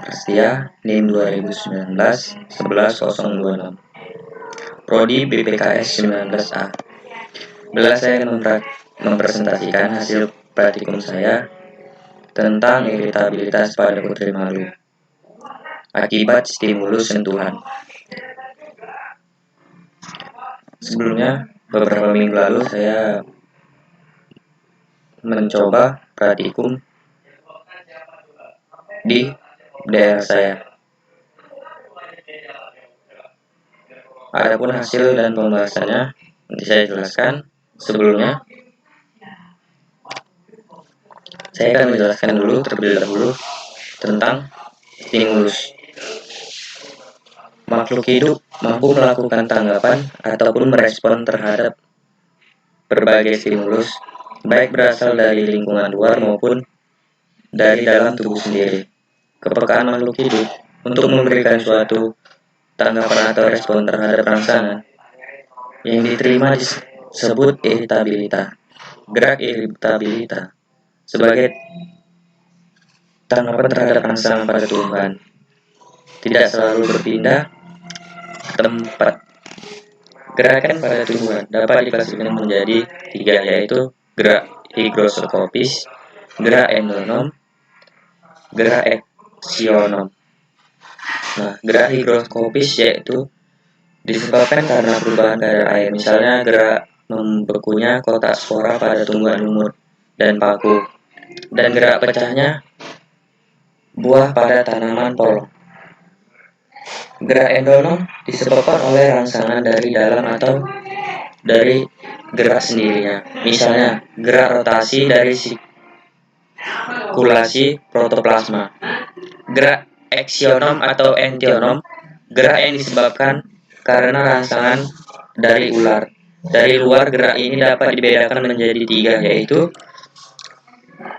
Prasetya, NIM 2019-11026, Prodi BPKS 19A. Bila saya akan mempresentasikan hasil praktikum saya tentang iritabilitas pada putri malu akibat stimulus sentuhan. Sebelumnya, beberapa minggu lalu saya mencoba praktikum di daerah saya. Adapun hasil dan pembahasannya nanti saya jelaskan. Sebelumnya, saya akan menjelaskan dulu terlebih dahulu tentang stimulus. Makhluk hidup mampu melakukan tanggapan ataupun merespon terhadap berbagai stimulus, baik berasal dari lingkungan luar maupun dari dalam tubuh sendiri. Kepekaan makhluk hidup untuk memberikan suatu tanggapan atau respon terhadap rangsangan yang diterima disebut iritabilitas. Gerak iritabilitas sebagai tanggapan terhadap rangsangan pada tumbuhan tidak selalu berpindah tempat. Gerakan pada tumbuhan dapat diklasifikasikan menjadi 3, yaitu gerak higroskopis, gerak endonom, gerak eksionom. Nah, gerak higroskopis yaitu disebabkan karena perubahan kadar air, misalnya gerak membekunya kotak spora pada tumbuhan lumut dan paku, dan gerak pecahnya buah pada tanaman polong. Gerak endonom disebabkan oleh rangsangan dari dalam atau dari gerak sendirinya, misalnya gerak rotasi dari sirkulasi protoplasma. Gerak eksionom atau entionom, gerak yang disebabkan karena rangsangan dari ular. Dari luar, gerak ini dapat dibedakan menjadi 3, yaitu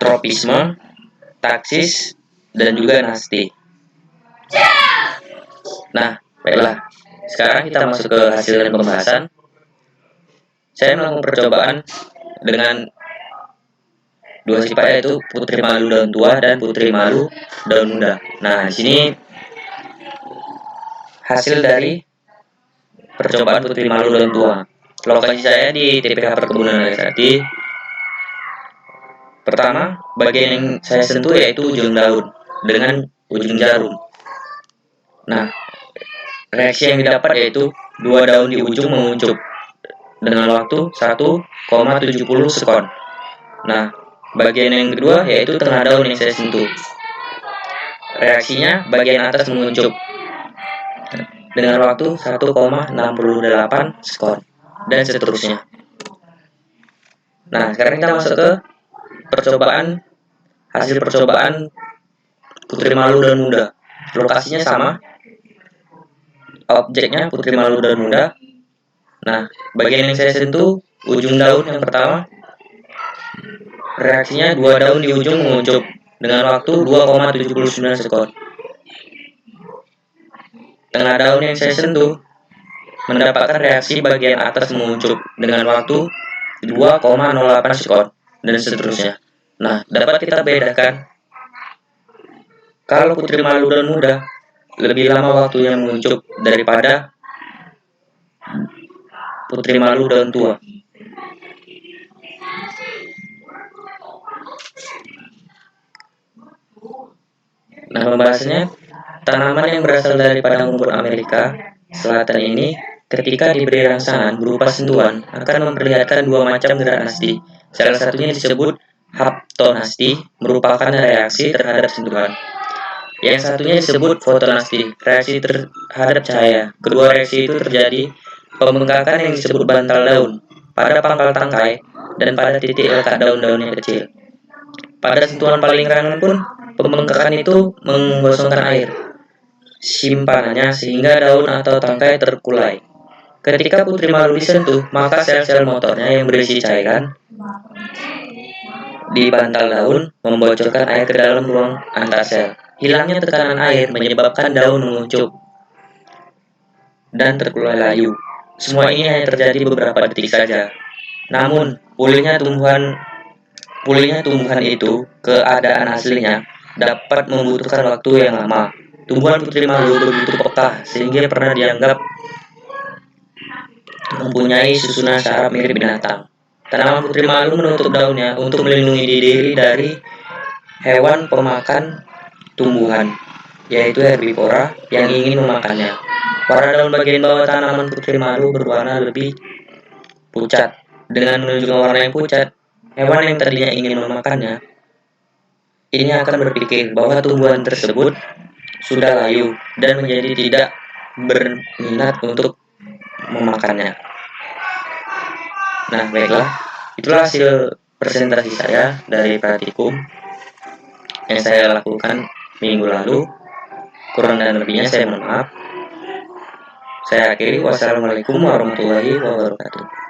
tropisme, taksis, dan juga nasti. Nah, baiklah. Sekarang kita masuk ke hasil dan pembahasan. Saya melakukan percobaan dengan 2 sifat, yaitu putri malu daun tua dan putri malu daun muda. Nah, di sini hasil dari percobaan putri malu daun tua. Lokasi saya di TPH Perkebunan Sari. Pertama, bagian yang saya sentuh yaitu ujung daun dengan ujung jarum. Nah, reaksi yang didapat yaitu 2 daun di ujung menguncup dengan waktu 1,70 sekon. Nah, bagian yang kedua yaitu tengah daun yang saya sentuh. Reaksinya bagian atas menguncup dengan waktu 1,68 sekon, dan seterusnya. Nah, sekarang kita masuk ke hasil percobaan putri malu dan muda. Lokasinya sama, objeknya putri malu dan muda. Nah, bagian yang saya sentuh ujung daun yang pertama, reaksinya 2 daun di ujung menguncup dengan waktu 2,79 sekon. Tengah daun yang saya sentuh mendapatkan reaksi bagian atas menguncup dengan waktu 2,08 sekon, dan seterusnya. Nah, dapat kita bedakan kalau putri malu dan muda lebih lama waktunya menguncup daripada putri malu daun tua. Nah, pembahasannya, tanaman yang berasal dari padang rumput Amerika Selatan ini ketika diberi rangsangan berupa sentuhan akan memperlihatkan 2 macam gerak nasti. Salah satunya disebut haptonasti, merupakan reaksi terhadap sentuhan. Yang satunya disebut fotonasti, reaksi terhadap cahaya. Kedua reaksi itu terjadi pembengkakan yang disebut bantal daun pada pangkal tangkai dan pada titik letak daun-daun yang kecil. Pada sentuhan paling ringan pun, pembengkakan itu menggosongkan air simpanannya sehingga daun atau tangkai terkulai. Ketika putri malu disentuh, maka sel-sel motornya yang berisi cairan di bantal daun membocorkan air ke dalam ruang antar sel. Hilangnya tekanan air menyebabkan daun menguncup dan terkulai layu. Semua ini hanya terjadi beberapa detik saja. Namun, pulihnya tumbuhan itu keadaan aslinya dapat membutuhkan waktu yang lama. Tumbuhan putri malu begitu peka sehingga pernah dianggap mempunyai susunan saraf mirip binatang. Tanaman putri malu menutup daunnya untuk melindungi diri dari hewan pemakan tumbuhan, yaitu herbivora yang ingin memakannya. Warna daun bagian bawah tanaman putri malu berwarna lebih pucat. Dengan menunjukkan warna yang pucat, hewan yang tadinya ingin memakannya ini akan berpikir bahwa tumbuhan tersebut sudah layu dan menjadi tidak berminat untuk memakannya. Nah, baiklah, itulah hasil presentasi saya dari praktikum yang saya lakukan minggu lalu. Kurang dan lebihnya saya mohon maaf. Saya akhiri. Wassalamualaikum warahmatullahi wabarakatuh.